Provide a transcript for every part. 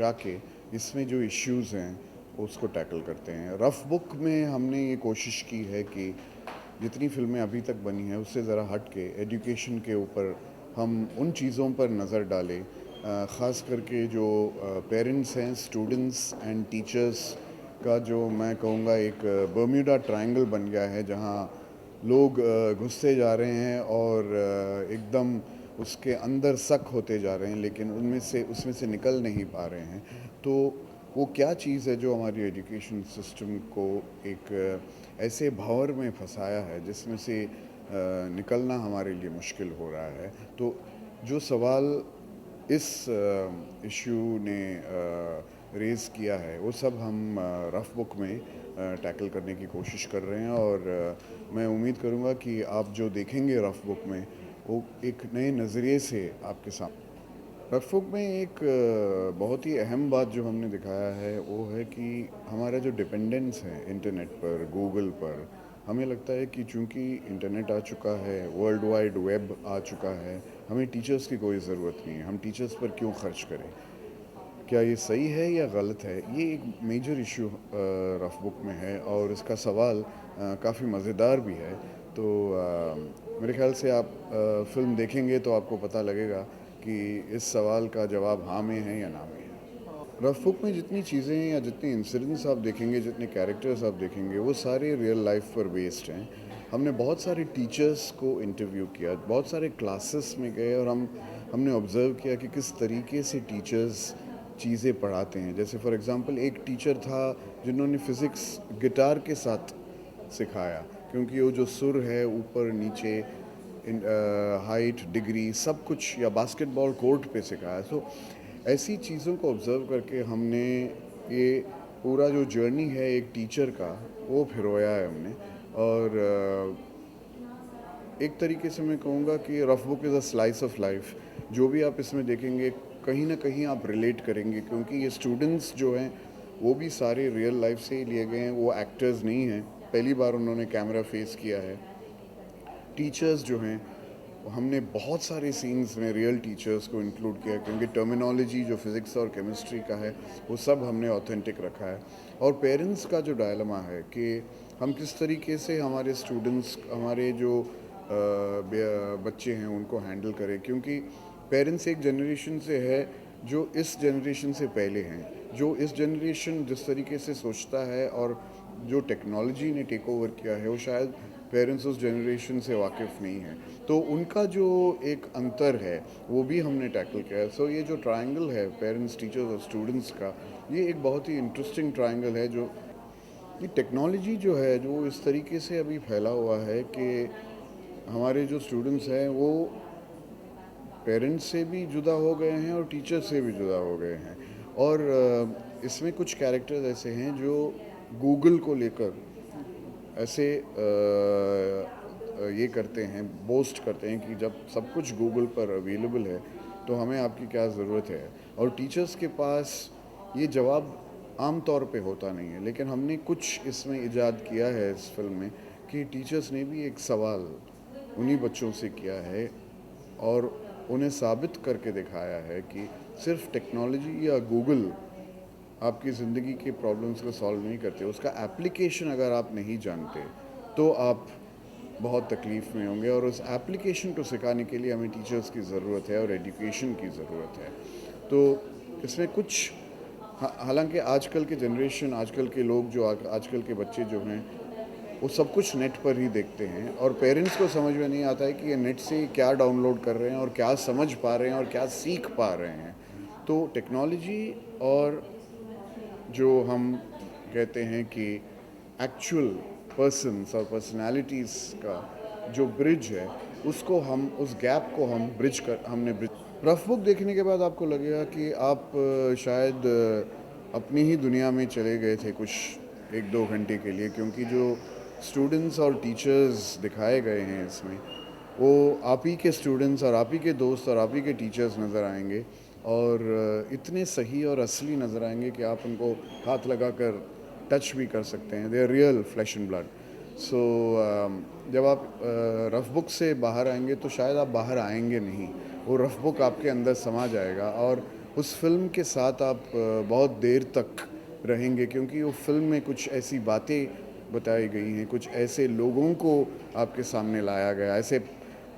लगा के इसमें जो इश्यूज़ हैं उसको टैकल करते हैं। रफ़ बुक में हमने ये कोशिश की है कि जितनी फ़िल्में अभी तक बनी हैं उससे ज़रा हट के एजुकेशन के ऊपर हम उन चीज़ों पर नज़र डालें, ख़ास करके जो पेरेंट्स हैं, स्टूडेंट्स एंड टीचर्स का जो मैं कहूँगा एक बर्म्यूडा ट्रायंगल बन गया है, जहाँ लोग घुसते जा रहे हैं और एकदम उसके अंदर सक होते जा रहे हैं, लेकिन उसमें से निकल नहीं पा रहे हैं। तो वो क्या चीज़ है जो हमारी एजुकेशन सिस्टम को एक ऐसे भंवर में फंसाया है जिसमें से निकलना हमारे लिए मुश्किल हो रहा है। तो जो सवाल इस इशू ने रेज़ किया है वो सब हम रफ़ बुक में टैकल करने की कोशिश कर रहे हैं, और मैं उम्मीद करूँगा कि आप जो देखेंगे रफ़ बुक में वो एक नए नज़रिए से आपके सामने। रफ़ बुक में एक बहुत ही अहम बात जो हमने दिखाया है वो है कि हमारा जो डिपेंडेंस है इंटरनेट पर, गूगल पर, हमें लगता है कि चूँकि इंटरनेट आ चुका है, वर्ल्ड वाइड वेब आ चुका है, हमें टीचर्स की कोई ज़रूरत नहीं है, हम टीचर्स पर क्यों खर्च करें? क्या ये सही है या गलत है? ये एक मेजर इशू रफ़ बुक में है, और इसका सवाल काफ़ी मज़ेदार भी है। तो मेरे ख़्याल से आप फ़िल्म देखेंगे तो आपको पता लगेगा कि इस सवाल का जवाब हाँ में है या ना में है। रफ़ बुक में जितनी चीज़ें या जितने इंसिडेंट्स आप देखेंगे, जितने कैरेक्टर्स आप देखेंगे, वो सारे रियल लाइफ पर बेस्ड हैं। हमने बहुत सारे टीचर्स को इंटरव्यू किया, बहुत सारे क्लासेस में गए, और हमने ऑब्ज़र्व किया कि किस तरीके से टीचर्स चीज़ें पढ़ाते हैं। जैसे फॉर एग्ज़ाम्पल एक टीचर था जिन्होंने फ़िज़िक्स गिटार के साथ सिखाया, क्योंकि वो जो सुर है ऊपर नीचे, हाइट, डिग्री, सब कुछ, या बास्केटबॉल कोर्ट पे सिखाया। सो ऐसी चीज़ों को ऑब्ज़र्व करके हमने ये पूरा जो जर्नी है एक टीचर का वो फिरोया है हमने। और एक तरीके से मैं कहूँगा कि rough book is a slice of life. जो भी आप इसमें देखेंगे कहीं ना कहीं आप रिलेट करेंगे, क्योंकि ये स्टूडेंट्स जो हैं वो भी सारे रियल लाइफ से ही लिए गए हैं, वो एक्टर्स नहीं हैं, पहली बार उन्होंने कैमरा फेस किया है। टीचर्स जो हैं, हमने बहुत सारे सीन्स में रियल टीचर्स को इंक्लूड किया, क्योंकि टर्मिनोलॉजी जो फिज़िक्स और केमिस्ट्री का है वो सब हमने ऑथेंटिक रखा है। और पेरेंट्स का जो डायलेमा है कि हम किस तरीके से हमारे स्टूडेंट्स, हमारे जो बच्चे हैं उनको हैंडल करें, क्योंकि पेरेंट्स एक जनरेशन से है जो इस जनरेशन से पहले हैं, जो इस जनरेशन जिस तरीके से सोचता है और जो टेक्नोलॉजी ने टेक ओवर किया है वो शायद पेरेंट्स उस जनरेशन से वाकिफ़ नहीं हैं। तो उनका जो एक अंतर है वो भी हमने टैकल किया है। सो ये जो ट्रायंगल है पेरेंट्स, टीचर्स और स्टूडेंट्स का, ये एक बहुत ही इंटरेस्टिंग ट्रायंगल है। जो ये टेक्नोलॉजी जो है जो इस तरीके से अभी फैला हुआ है कि हमारे जो स्टूडेंट्स हैं वो पेरेंट्स से भी जुदा हो गए हैं और टीचर से भी जुदा हो गए हैं। और इसमें कुछ कैरेक्टर्स ऐसे हैं जो गूगल को लेकर ऐसे ये करते हैं, बोस्ट करते हैं कि जब सब कुछ गूगल पर अवेलेबल है तो हमें आपकी क्या ज़रूरत है। और टीचर्स के पास ये जवाब आम तौर पे होता नहीं है, लेकिन हमने कुछ इसमें इजाद किया है इस फिल्म में कि टीचर्स ने भी एक सवाल उन्हीं बच्चों से किया है, और उन्हें साबित करके दिखाया है कि सिर्फ टेक्नोलॉजी या गूगल आपकी ज़िंदगी के प्रॉब्लम्स को सॉल्व नहीं करते, उसका एप्लीकेशन अगर आप नहीं जानते तो आप बहुत तकलीफ़ में होंगे, और उस एप्लीकेशन को सिखाने के लिए हमें टीचर्स की ज़रूरत है और एजुकेशन की ज़रूरत है। तो इसमें कुछ हालांकि आजकल के जनरेशन, आजकल के लोग जो आजकल के बच्चे जो हैं वो सब कुछ नेट पर ही देखते हैं, और पेरेंट्स को समझ में नहीं आता है कि ये नेट से क्या डाउनलोड कर रहे हैं और क्या समझ पा रहे हैं और क्या सीख पा रहे हैं। तो टेक्नोलॉजी और जो हम कहते हैं कि एक्चुअल पर्सन्स और पर्सनालिटीज़ का जो ब्रिज है, उसको हम, उस गैप को हम हमने ब्रिज। रफ बुक देखने के बाद आपको लगेगा कि आप शायद अपनी ही दुनिया में चले गए थे कुछ 1-2 घंटे के लिए, क्योंकि जो स्टूडेंट्स और टीचर्स दिखाए गए हैं इसमें, वो आप ही के स्टूडेंट्स और आप ही के दोस्त और आप ही के टीचर्स नज़र आएंगे, और इतने सही और असली नज़र आएंगे कि आप उनको हाथ लगा कर टच भी कर सकते हैं। They are real flesh and blood. So जब आप रफ बुक से बाहर आएंगे तो शायद आप बाहर आएंगे नहीं, वो रफ बुक आपके अंदर समा जाएगा, और उस फ़िल्म के साथ आप बहुत देर तक रहेंगे, क्योंकि वो फ़िल्म में कुछ ऐसी बातें बताई गई हैं, कुछ ऐसे लोगों को आपके सामने लाया गया, ऐसे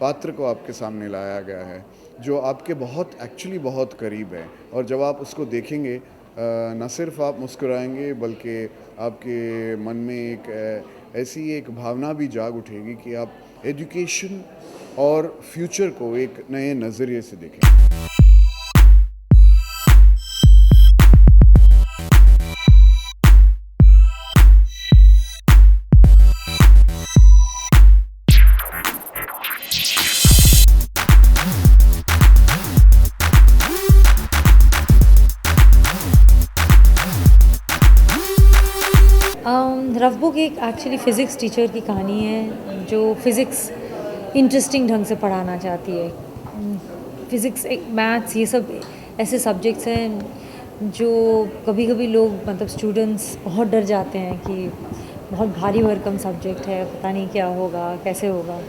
पात्र को आपके सामने लाया गया है जो आपके बहुत एक्चुअली बहुत करीब है। और जब आप उसको देखेंगे न सिर्फ आप मुस्कुराएंगे, बल्कि आपके मन में एक ऐसी एक भावना भी जाग उठेगी कि आप एजुकेशन और फ्यूचर को एक नए नज़रिए से देखें। रफ बुक एक एक्चुअली फ़िज़िक्स टीचर की कहानी है जो फ़िज़िक्स इंटरेस्टिंग ढंग से पढ़ाना चाहती है। फ़िज़िक्स एक मैथ्स ये सब ऐसे सब्जेक्ट्स हैं जो कभी कभी लोग मतलब स्टूडेंट्स बहुत डर जाते हैं कि बहुत भारी भरकम सब्जेक्ट है, पता नहीं क्या होगा कैसे होगा।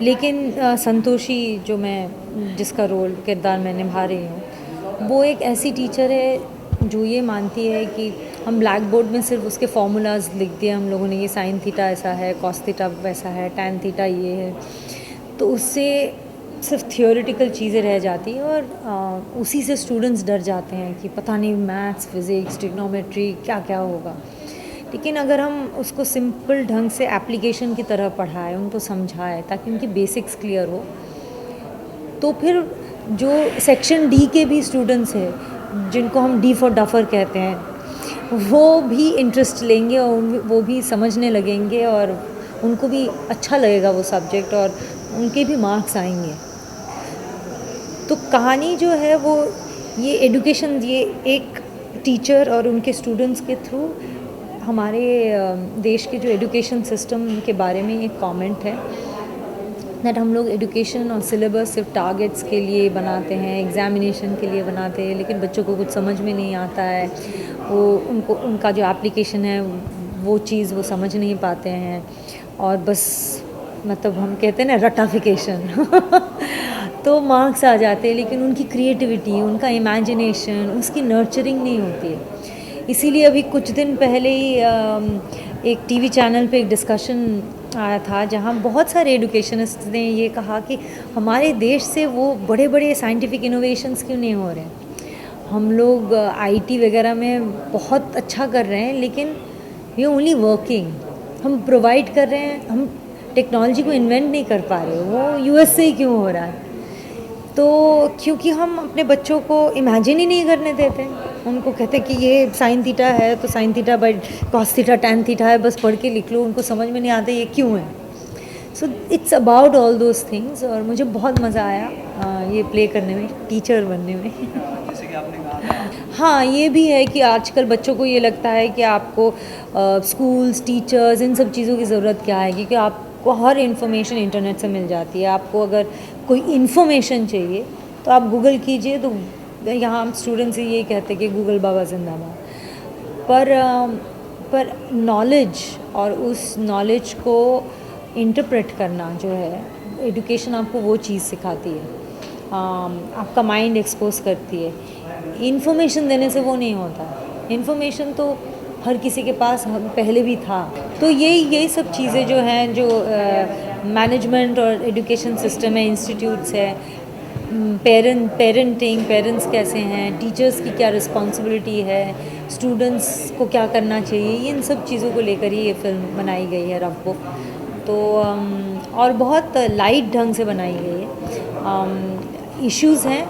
लेकिन संतोषी जो मैं जिसका रोल किरदार मैं निभा रही हूँ, वो एक ऐसी टीचर है जो ये मानती है कि हम ब्लैक बोर्ड में सिर्फ उसके फार्मूलाज लिख दिए हम लोगों ने, ये साइन थीटा ऐसा है, कॉस थीटा वैसा है, टैन थीटा ये है, तो उससे सिर्फ थियोरेटिकल चीज़ें रह जाती हैं और उसी से स्टूडेंट्स डर जाते हैं कि पता नहीं मैथ्स, फिज़िक्स, ट्रिग्नोमेट्री क्या क्या होगा। लेकिन अगर हम उसको सिंपल ढंग से एप्लीकेशन की तरह पढ़ाएं, उनको समझाएं ताकि उनकी बेसिक्स क्लियर हो, तो फिर जो सेक्शन डी के भी स्टूडेंट्स हैं जिनको हम डी फॉर डफर कहते हैं, वो भी इंटरेस्ट लेंगे और वो भी समझने लगेंगे और उनको भी अच्छा लगेगा वो सब्जेक्ट और उनके भी मार्क्स आएंगे। तो कहानी जो है वो ये एजुकेशन, ये एक टीचर और उनके स्टूडेंट्स के थ्रू हमारे देश के जो एजुकेशन सिस्टम के बारे में एक कमेंट है दैट हम लोग एजुकेशन और सिलेबस सिर्फ टारगेट्स के लिए बनाते हैं, एग्जामिनेशन के लिए बनाते हैं, लेकिन बच्चों को कुछ समझ में नहीं आता है, वो उनको उनका जो एप्लीकेशन है वो चीज़ वो समझ नहीं पाते हैं और बस मतलब हम कहते हैं ना रटाफिकेशन तो मार्क्स आ जाते हैं, लेकिन उनकी क्रिएटिविटी, उनका इमेजिनेशन, उसकी नर्चरिंग नहीं होती है। इसीलिए अभी कुछ दिन पहले ही एक टीवी चैनल पे एक डिस्कशन आया था जहाँ बहुत सारे एजुकेशनिस्ट ने ये कहा कि हमारे देश से वो बड़े बड़े साइंटिफिक इनोवेशंस क्यों नहीं हो रहे हैं। हम लोग आईटी वगैरह में बहुत अच्छा कर रहे हैं, लेकिन वी ओनली वर्किंग, हम प्रोवाइड कर रहे हैं, हम टेक्नोलॉजी को इन्वेंट नहीं कर पा रहे, वो यूएस से ही क्यों हो रहा है। तो क्योंकि हम अपने बच्चों को इमेजिन ही नहीं करने देते, उनको कहते कि ये साइन थीटा है तो sine theta by cos theta tan theta है, बस पढ़ के लिख लो, उनको समझ में नहीं आता ये क्यों है। So it's about all those things और मुझे बहुत मज़ा आया ये प्ले करने में, टीचर बनने में जैसे कि आपने कहा। हाँ, ये भी है कि आजकल बच्चों को ये लगता है कि आपको स्कूल्स, टीचर्स, इन सब चीज़ों की ज़रूरत क्या है, क्योंकि आपको हर इन्फॉर्मेशन इंटरनेट से मिल जाती है। आपको अगर कोई इन्फॉर्मेशन चाहिए तो आप गूगल कीजिए, तो यहाँ हम स्टूडेंट्स से ये कहते हैं कि गूगल बाबा जिंदाबाद। पर नॉलेज और उस नॉलेज को इंटरप्रेट करना जो है, एजुकेशन आपको वो चीज़ सिखाती है, आपका माइंड एक्सपोज करती है। इन्फॉर्मेशन देने से वो नहीं होता, इन्फॉर्मेशन तो हर किसी के पास पहले भी था। तो यही सब चीज़ें जो हैं, जो मैनेजमेंट और एजुकेशन सिस्टम है, इंस्टीट्यूट्स है, पेरेंट्स कैसे हैं, टीचर्स की क्या रिस्पॉन्सिबिलिटी है, स्टूडेंट्स को क्या करना चाहिए, इन सब चीज़ों को लेकर ही ये फिल्म बनाई गई है रफ बुक। तो और बहुत लाइट ढंग से बनाई गई है। इश्यूज़ हैं,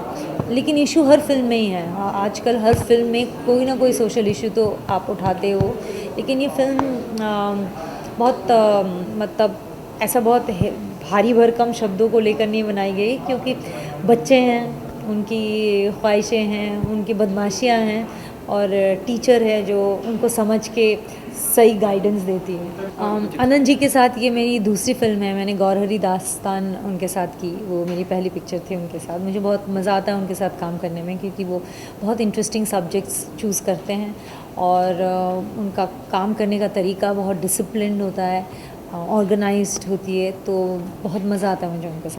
लेकिन इशू हर फिल्म में ही है। आजकल हर फिल्म में कोई ना कोई सोशल इशू तो आप उठाते हो, लेकिन ये फिल्म बहुत मतलब ऐसा बहुत भारी भरकम शब्दों को लेकर नहीं बनाई गई, क्योंकि बच्चे हैं, उनकी ख्वाहिशें हैं, उनकी बदमाशियां हैं और टीचर है जो उनको समझ के सही गाइडेंस देती है। आनंद जी के साथ ये मेरी दूसरी फिल्म है। मैंने गौरहरी दास्तान उनके साथ की, वो मेरी पहली पिक्चर थी उनके साथ। मुझे बहुत मज़ा आता है उनके साथ काम करने में, क्योंकि वो बहुत इंटरेस्टिंग सब्जेक्ट्स चूज़ करते हैं और उनका काम करने का तरीका बहुत डिसिप्लिन्ड होता है, ऑर्गेनाइज्ड होती है, तो बहुत मज़ा आता है मुझे उनके साथ।